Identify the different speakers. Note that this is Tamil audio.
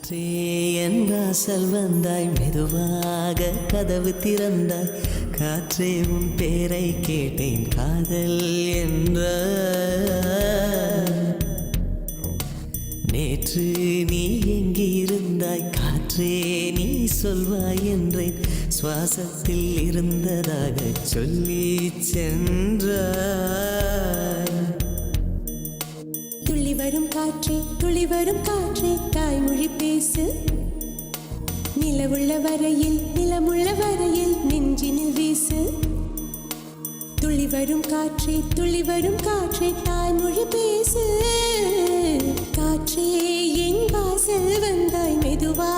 Speaker 1: காற்றே என் வாசல் வந்தாய், மெதுவாக கதவு திறந்தாய். காற்றே உன் பேரை கேட்டேன், காதல் என்ற. நேற்று நீ எங்கிருந்தாய் காற்றே, நீ சொல்வாய் என்றேன். சுவாசத்தில் இருந்ததாக சொல்லி சென்றாய்.
Speaker 2: துள்ளி வரும் காற்றே, துளி வரும் காற்றே, தாய்மொழி பேசு. நிலவுள்ள வரையில், நிலமுள்ள வரையில் நெஞ்சினில் வீசு. துள்ளி வரும் காற்றே, துளி வரும் காற்றே, தாய்மொழி பேசு. காற்றே என் வாசல் வந்தாய், மெதுவா